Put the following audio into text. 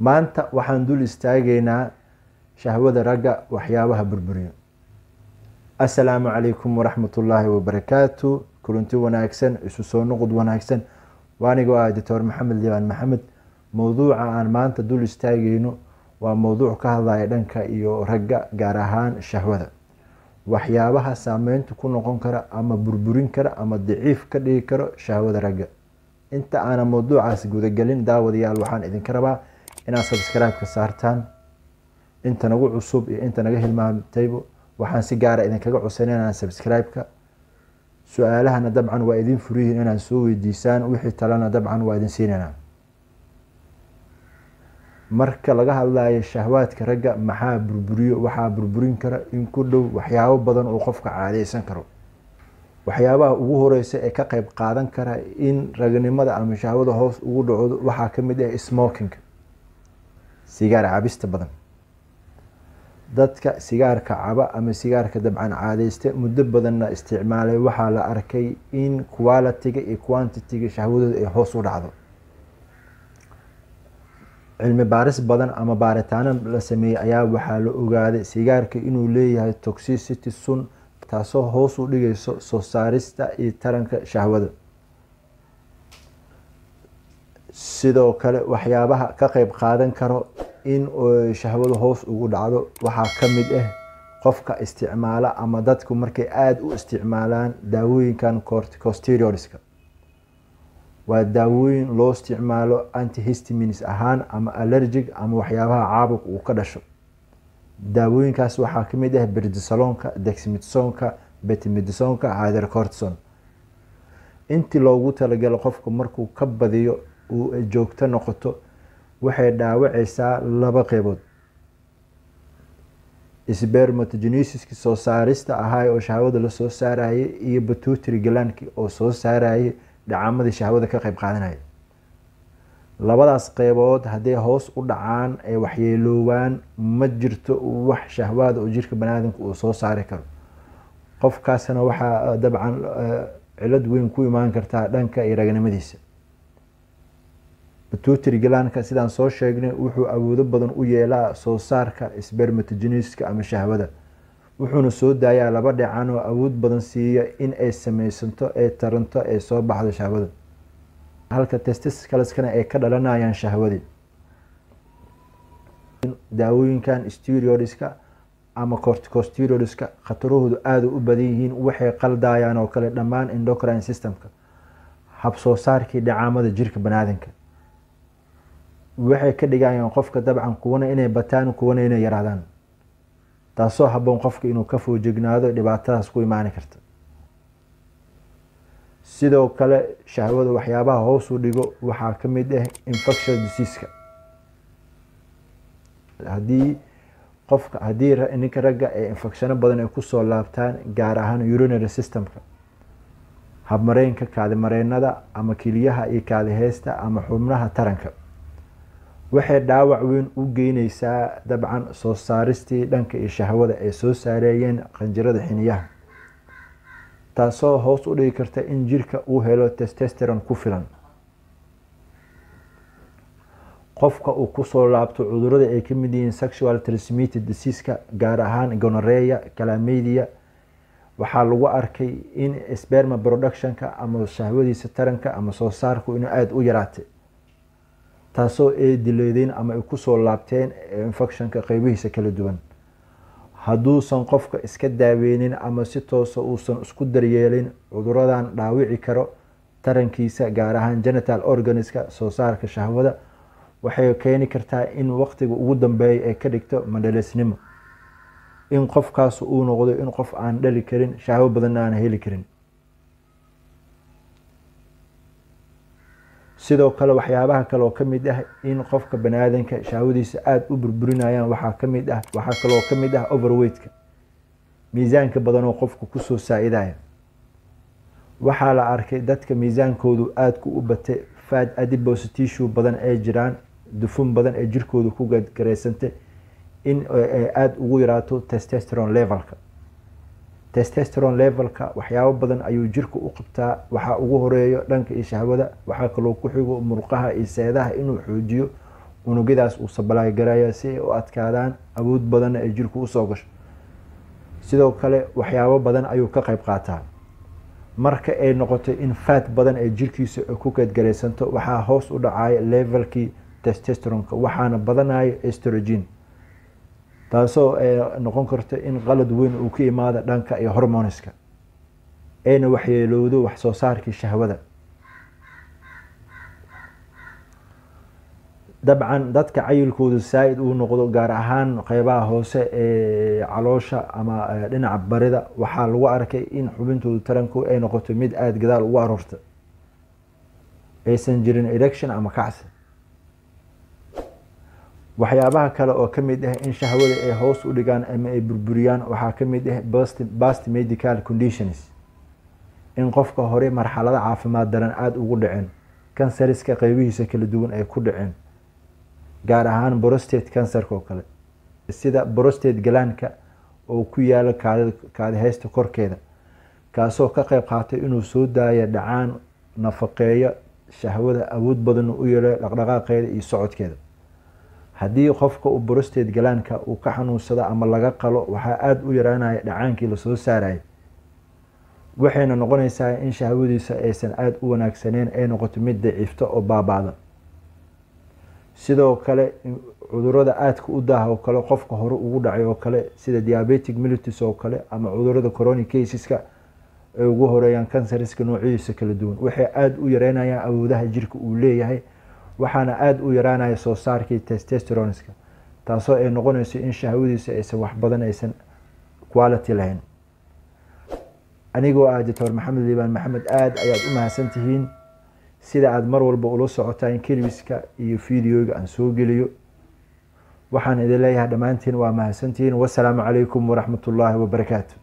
maanta waxaan dul istaagaynaa shahwada ragga waxyaabaha burburiyo. Assalaamu calaykum waraxmatullaahi wabarakaatu. kulanti wanaagsan, isu soo noqod wanaagsan. waanigoo ah Dr. Maxamed Liibaan Maxamed. mowduuca aan maanta dul istaagayno waa mowduuc ka hadlaya dhanka iyo ragga, gaar ahaan shahwada. waxyaabaha saameynta ku noqon kara ama burburin kara ama daciif ka dhigi karo shahwada ragga. inta aan mowduucaas gudagelin, daawadayaal waxaan idinka rabaa inaad subscribe ka saartaan. inta nagu cusub iyo inta naga hilmaantaybo waxaan si gaar ah idinkaga codsanayna subscribe-ka. su-aalahana dabcan waa idin furiyihiin inaad soo weydiisaan, wixii talana dabcan waa idin siinayna. marka laga hadlayo shahwaadka ragga, maxaa burburiyo? waxaa burburin kara in ku dhow waxyaabo badan oo qofka caadeysan karo. waxyaabaha ugu horeysa ee ka qayb qaadan kara in ragnimada ama shahwada hoos ugu dhacdo waxaa kamid ah smoking, sigaar cabista badan. dadka sigaarka caba ama sigaarka dabcan caadeysta muddo badanna isticmaalay, waxaa la arkay in quality-ga iyo quantity-ga shahwadooda ay hoos u dhacdo. cilmi baaris badan ama baaritaano la sameeyey ayaa waxaa la ogaaday sigaarka inuu leeyahay toxicity, sun, taasoo hoos u dhigayso soo saarista iyo taranka shahwada. sidoo kale waxyaabaha ka qayb qaadan karo in shahwada hoos ugu dhacdo waxaa kamid ah qofka isticmaala ama dadku markay aada u isticmaalaan daawooyinkan corticosteroidska. waa daawooyin loo isticmaalo antihistamines ahaan ama allergic ama waxyaabaha caabuq uu ka dhasho. daawooyinkaas waxaa kamid ah prednisolonka, dexamethasonka, betamethasonka, hydrocortisone. intii loogu talagalo qofka markuu ka badiyo uu joogto noqoto waxay dhaawacaysaa laba qeybood: spermatogenesis soo saarista ahaa oo shahwada la soo saarayay, iyo pituitary gland oo soo saarayay dhacamadii shahwada ka qayb qaadanaya. labadaas qeybood hadday hoos u dhacaan ee waxyeeloowaan, ma jirto wax shahwaada oo jirka baniaadamka uu soo saari karo. qofkaasna waxaa dabcan cilad weyn ku imaan kartaa dhanka iyo ragnimadiisa. pituitary gland-ka sidaan soo sheegnay wuxuu awoodo badan u yeelaa soo saarka spermatogenesis-ka ama shahwada. wuxuuna soo daayaa laba dhacan oo awood badan siiya in ay sameysanto, ay taranto, ay soo baxdo shahwada. halka testicleskana ay ka dhalanayaan shahwadii. daawooyinkan steroidska ama corticosteroidska khatarahoodu aada u badan yihiin. waxay qaldayaan oo kale dhammaan endocrine systemka, hab soo saarkii dhacamada jirka baniaadamka. waxay ka dhigayaan qofka dabcan kuwana inay bataan, kuwana inay yaraadaan, taasoo haboon qofka inuu ka foojignaado dhibaatadaas ku imaani karta. sidoo kale shahwada waxyaabaha hoos u dhigo waxaa kamid ah infectious disease-ka. haddii ninka ragga ee infecshano badan ay kusoo laabtaan, gaar ahaan urinary systemka, habmareenka, kaadimareenada ama kiliyaha iyo kaadiheysta ama xubnaha taranka, waxay dhaawac weyn u geyneysaa dabcan soo saaristii dhanka iyo shahwada ay soo saareeyeen qanjirada xiniyaha, taasoo hoos u dhigi karta in jirka uu helo testosterone ku filan. qofka uu kusoo laabto cudurada ay kamid yihiin sexual transmitted disease-ka, gaar ahaan gonorrhea, chlamydia, waxaa lagu arkay in sperma production-ka ama shahwadiisa taranka ama soo saarku inuu aada u yaraatay, taasoo ay dileedeen ama ay kusoo laabteen infectionka qeybihiisa kala duwan. hadduusan qofka iska daaweynin ama si toosa uusan isku daryeelin, cuduradan dhaawici karo tarankiisa, gaar ahaan genital organiska, soo saarka shahwada. waxay keeni kartaa in waqtiga ugu dambeeya ay ka dhigto madhaleysnimo, in qofkaas uu noqdo in qof aan dhali karin, shahwo badanna aan heli karin. sidoo kale waxyaabaha kale oo kamid ah in qofka baniaadanka shahwadiisa aada u burburinayaan waxaa kaloo kamid ah overweight-ka, miisaanka badan oo qofka kusoo saa-idaya. waxaa la arkay dadka miisaankoodu aadku u batay, fat adipose tissue badan ay jiraan, dufun badan ee jirkooda ku gareysantay, in ay aada ugu yaraato testosterone levelka. testosterone levelka waxyaabo badan ayuu jirka u qabtaa. waxaa ugu horeeyo dhanka iyo shahwada, waxaa kaloo ku xigo murqaha iyo seedaha inuu xoojiyo, unugyadaas uu sabalaay garaya si ay u adkaadaan awood badan ay jirku usoo gasho. sidoo kale waxyaabo badan ayuu ka qayb qaataa. marka ay noqoto in fat badan ay jirkiisa ku kaydgaraysanto waxaa hoos u dhacaya levelkii testosteronka waxaana badanaya estrogen, taasoo noqon karto in qalad weyn uu ka imaado dhanka iyo hormoneska ayna waxyeelowdo wax soo saarkii shahwada. dabcan dadka cayilkoodu saaid uu noqdo gaar ahaan qeybaha hoose ee caloosha ama dhinaca barida waxaa lagu arkay in xubintoodu taranku ay noqoto mid aada gadaal ugu aroorta, aysan jirin erection ama kacsi. waxyaabaha kale oo kamid ah in shahwada ay hoos u dhigaan ama ay burburiyaan waxaa kamid ah past medical conditions, in qofka hore marxalada caafimaad daran aada ugu dhaceen, kansariska qeybihiisa kala duwan ay ku dhaceen, gaar ahaan prostate cancerka oo kale, sida prostate galaanka oo ku yaala kaadi haysta korkeeda, kaasoo ka qayb qaatay inuu soo daayo dhacaan nafaqeeya shahwada awood badan u yeelo dhaqdhaqaaqeeda iyo socodkeeda. haddii qofka uu prostate galaanka uu ka xanuunsado ama laga qalo waxaa aada u yaraanaya dhacaankii lasoo saarayay, waxayna noqonaysaa in shahwadiisa aysan aada u wanaagsaneyn ay noqoto mid daciifta oo baaba'da. sidoo kale cudurada aadka u daaha oo kale qofka hore ugu dhacay oo kale sida diabetic mellitus oo kale ama cudurada chronic caseska ay ugu horeeyaan kansariska noocyadiisa kala duwan waxay aada u yareynayaan awoodaha jirka uu leeyahay, waxaana aada u yaraanaya soo saarkii testosteronska, taasoo ay noqonayso in shahwadiisa aysan wax badan aysan quality lahayn. anigoo ah Dr. Maxamed Liibaan Maxamed, aada ayaad u mahadsantihiin sida aada mar walba ula socotaan kelibiska iyo fideoga aan soo geliyo. waxaan idin leeyahay dhammaantiin waa mahadsantihiin. wassalaamu calaykum waraxmatullaahi wabarakaatu.